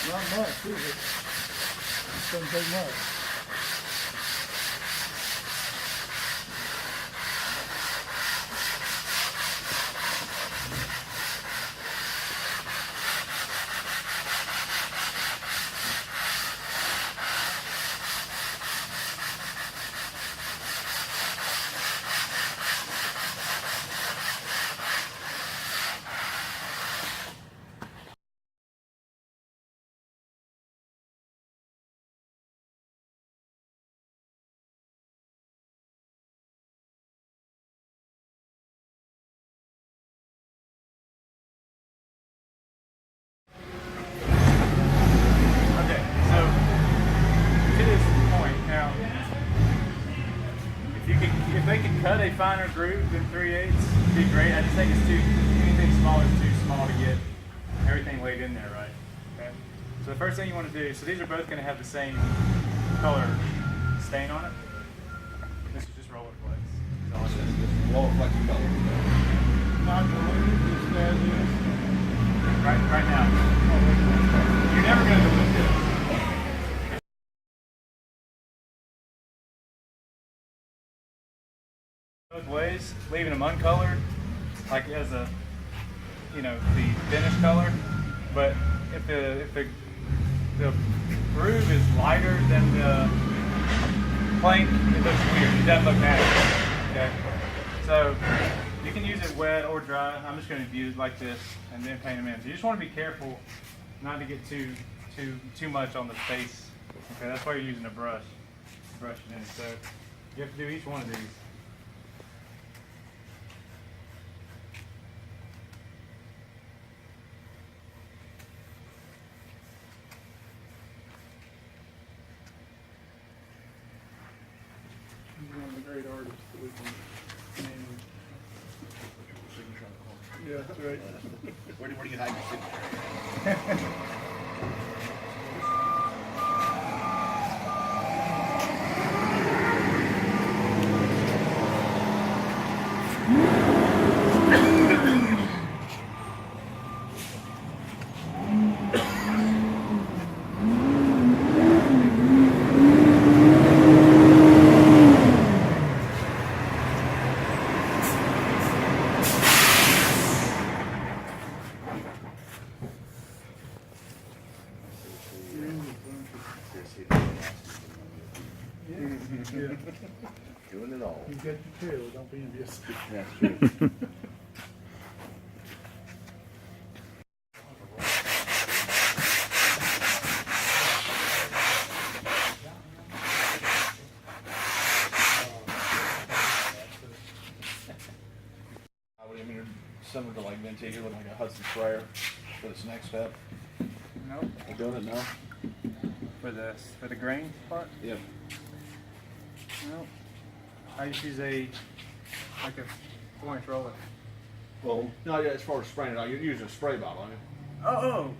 Not much, is it? Doesn't take much. If they could cut a finer groove than 3/8, it'd be great. I just think it's anything smaller is too small to get everything laid in there right. Okay. So the first thing you want to do, so these are both going to have the same color stain on it. This is just roller flakes. Just roller flexing color. Not diluted, just as is. Right now. You're never going to dilute this. Both ways, leaving them uncolored, like as a, the finished color. But if the groove is lighter than the plank, it looks weird. It doesn't look natural. Okay, so you can use it wet or dry. I'm just going to use it like this and then paint them in. So you just want to be careful not to get too much on the face. Okay, that's why you're using a brush it in. So you have to do each one of these. He's one of the great artists that we can name. Yeah, that's right. Where do you hide your signature? Yeah. Doing it all. You got your tail, don't be envious. That's true. Similar to like vintage, you're looking like a Hudson sprayer for this next step. Nope. You're doing it now? For the grain part? Yep. Nope. I just use a 4-inch roller. Well, no, yeah, as far as spraying it out, you're using a spray bottle, aren't you? Oh.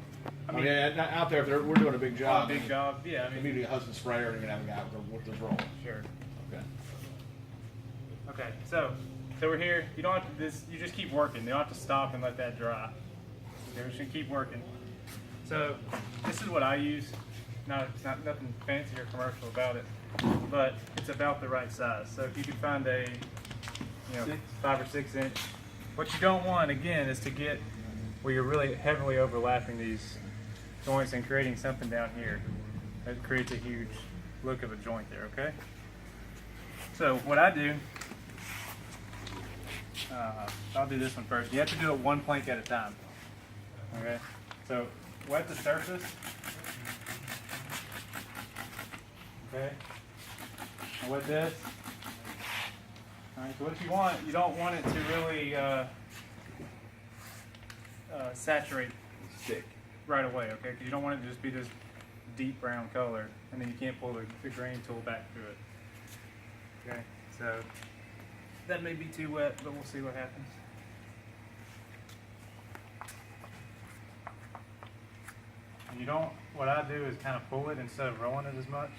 I mean, out there, if we're doing a big job. Big job, yeah. If you're doing a Hudson sprayer, you're gonna have a guy with this roller. Sure. Okay. Okay. So we're here. You don't have to. You just keep working. You don't have to stop and let that dry. Okay, we're just gonna keep working. So this is what I use. It's not nothing fancy or commercial about it, but it's about the right size. So if you can find a 5 or 6 inch. What you don't want, again, is to get where you're really heavily overlapping these joints and creating something down here that creates a huge look of a joint there, okay? So what I do, I'll do this one first. You have to do it one plank at a time, okay? So wet the surface, okay? And wet this. All right, so what you don't want it to really saturate Stick. right away, okay? Because you don't want it to just be this deep brown color, and then you can't pull the grain tool back through it. Okay, so that may be too wet, but we'll see what happens. And what I do is kind of pull it instead of rolling it as much.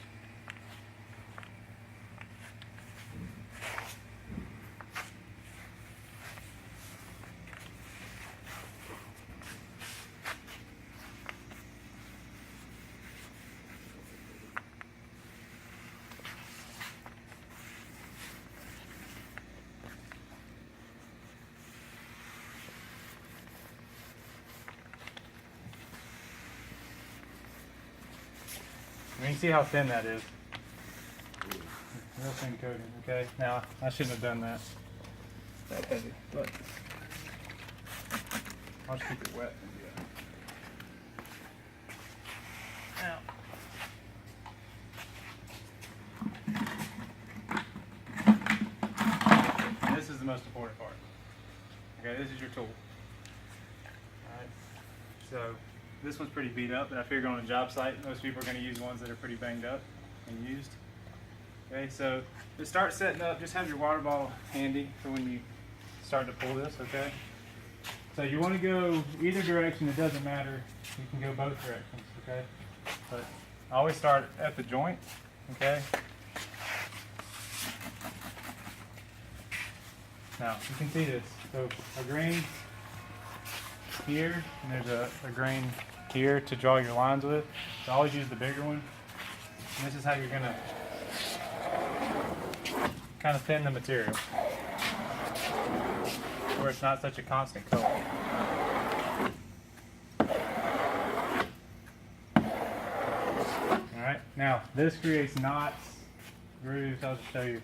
You can see how thin that is. Real thin coating. Okay. Now I shouldn't have done that. That heavy, but I'll just keep it wet. Now. This is the most important part. Okay, this is your tool. Alright. So this one's pretty beat up, but I figured on a job site, most people are going to use ones that are pretty banged up and used. Okay, so to start setting up, just have your water bottle handy for when you start to pull this, okay? So you want to go either direction, it doesn't matter. You can go both directions, okay? But I always start at the joint, okay? Now, you can see this. So a grain here, and there's a grain here to draw your lines with. So always use the bigger one. And this is how you're gonna kind of thin the material, where it's not such a constant color. Alright, now this creates knots, grooves. I'll just show you.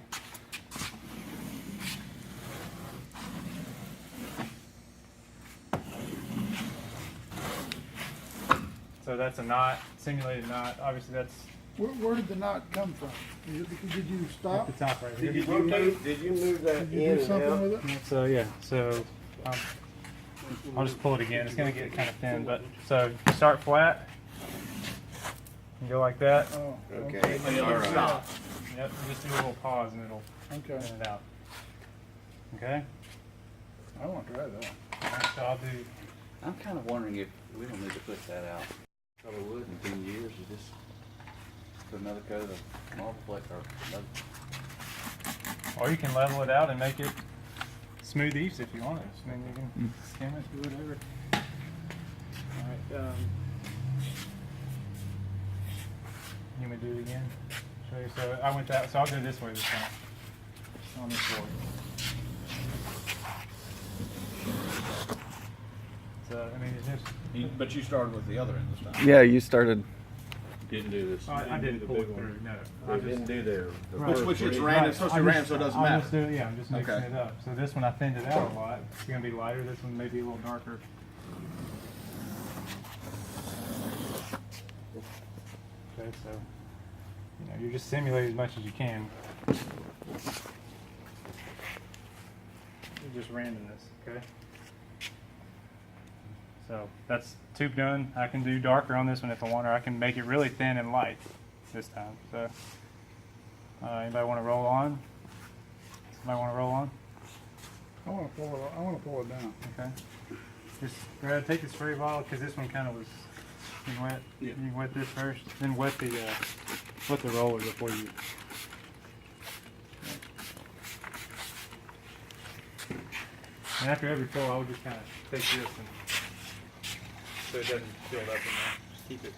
So that's a knot, simulated knot. Obviously that's Where did the knot come from? Did you at stop? the top right here. Did you move that Did you in do and something out? with it? So yeah, so I'll just pull it again. It's gonna get kind of thin, but so start flat and go like that. Oh, Okay. And All right. stop. Yep, just do a little pause and it'll Okay. thin it out. Okay. I want to try that. Alright, so I'll do. I'm kind of wondering if we don't need to put that out. Probably would in 10 years. You just put another coat of marble flake or another. Or you can level it out and make it smooth eaves if you want it. I mean, you can skim it, do whatever. Alright, you want me to do it again? Show you. So I went that, so I'll go this way this time. On this board. So, I mean, it's just. But you started with the other end this time. Yeah, you started. Didn't do this. I didn't pull it through, no. I just- Didn't do the Right. first Which it's three. random, it's supposed to be random, so it doesn't I'll matter. just do it, yeah, I'm just mixing Okay. it up. So this one I thinned it out a lot. It's gonna be lighter. This one may be a little darker. Okay, so you're just simulating as much as you can. Just randomness, okay? So that's tube done. I can do darker on this one if I want, or I can make it really thin and light this time. So anybody want to roll on? Somebody want to roll on? I want to pull it. I want to pull it down. Okay. Just take the spray bottle because this one kind of was wet. Yeah. You can wet this first, then wet the roller before you. And after every pull, I would just kind of take this and so it doesn't build up in there. Just keep it.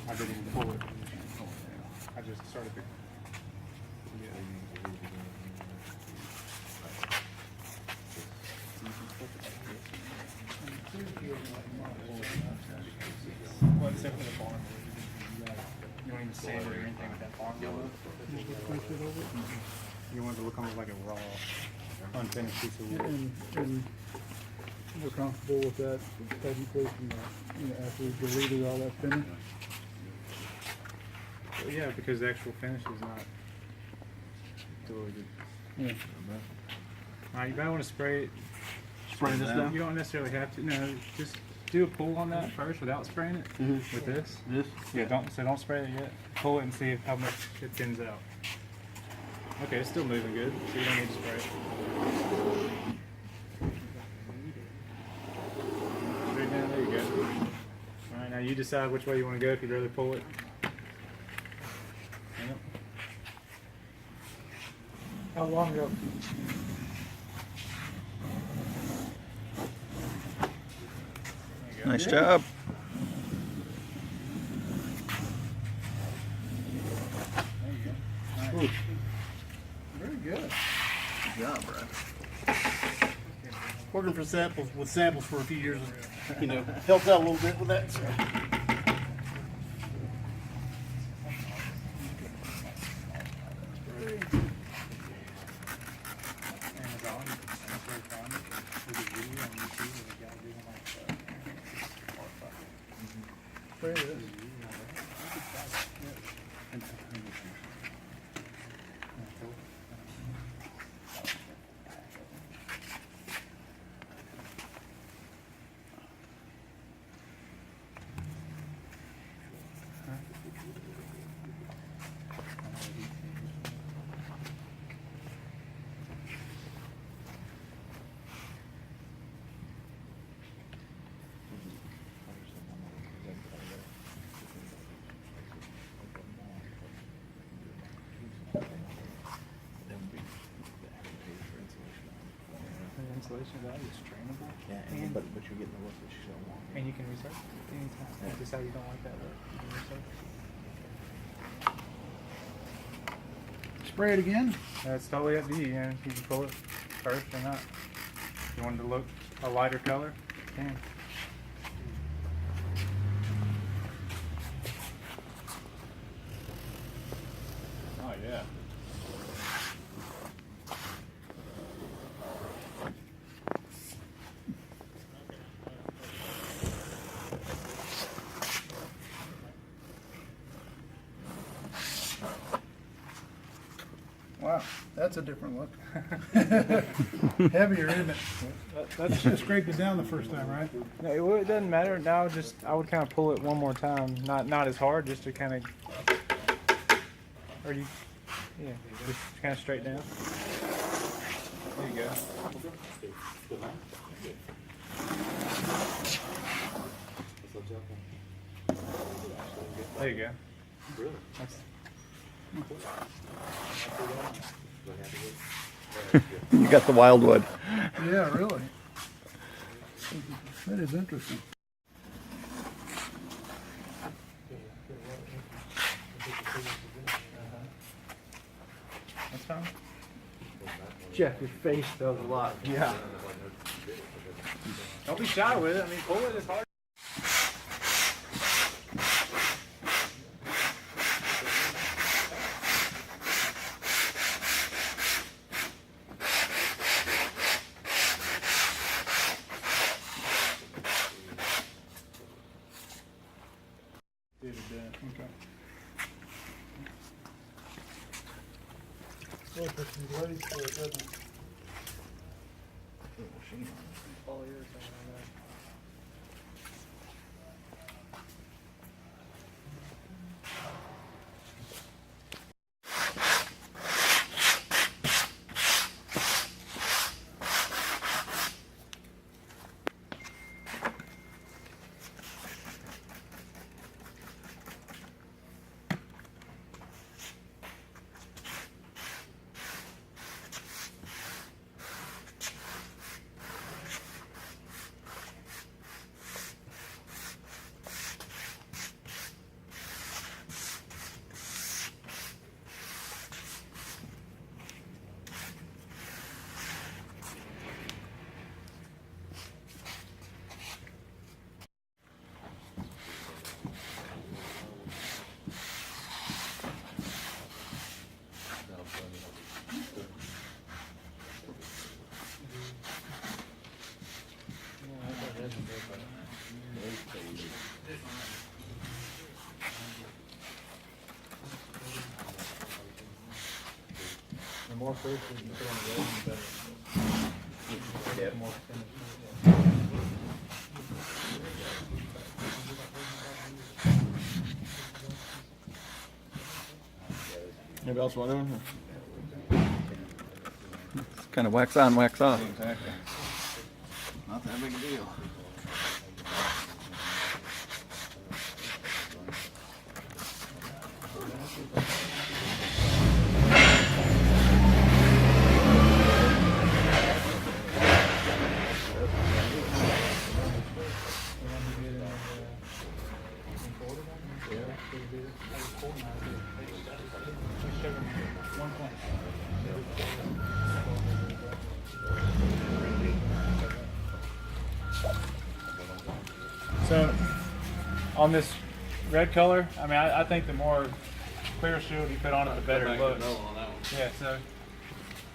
I didn't even pull it. I just started to. Well, except for the barn. You don't even sand it or anything with that barn logo. You want it to look almost like a raw, unfinished piece of wood. And we're comfortable with that technically from after we deleted all that finish. Well, yeah, because the actual finish is not deleted. Yeah. Alright, you might want to spray it. Spray this down? You don't necessarily have to. No, just do a pull on that first without spraying it with this. This? Yeah, don't spray it yet. Pull it and see how much it thins out. Okay, it's still moving good, so you don't need to spray it. Straight down, there you go. Alright, now you decide which way you want to go, if you'd rather pull it. Yep. How long ago? Nice job. working for samples with samples for a few years, you know, helped out a little bit with that. So. Amazon, that's very fun. There's a video on YouTube of a guy doing like Spray this. Insulation value is trainable. Yeah, and, but you're getting the look that you don't want. and you can research it anytime. If you decide you don't like that look, you can research it. spray it again. It's totally up to you. You can pull it first or not. If you want it to look a lighter color, you can. Oh, yeah. Wow, that's a different look. Heavier, isn't it? That's just scraped it down the first time, right? No, it doesn't matter. Now, just I would kind of pull it one more time. Not as hard, just to kind of. Or you, yeah, just kind of straight down. There you go. There you go. Really? You got the wildwood. Yeah, really. That is interesting. That's fine. Jeff, your face does a lot. Yeah. Don't be shy with it. I mean, pull it as hard. Okay. Well, it puts some glaze to it, doesn't it? The more first you put on the road, the better. Yep. The more finish. Anybody else want to? It's kind of wax on, wax off. Exactly. Not that big a deal. So on this red color, I mean, I think the more clear shield you put on it, the better it looks. Yeah, so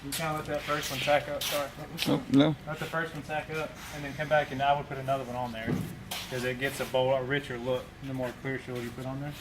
you kind of let that first one sack up. Sorry. Oh, no. Let the first one sack up, and then come back, and I would put another one on there because it gets a richer look the more clear shield you put on there.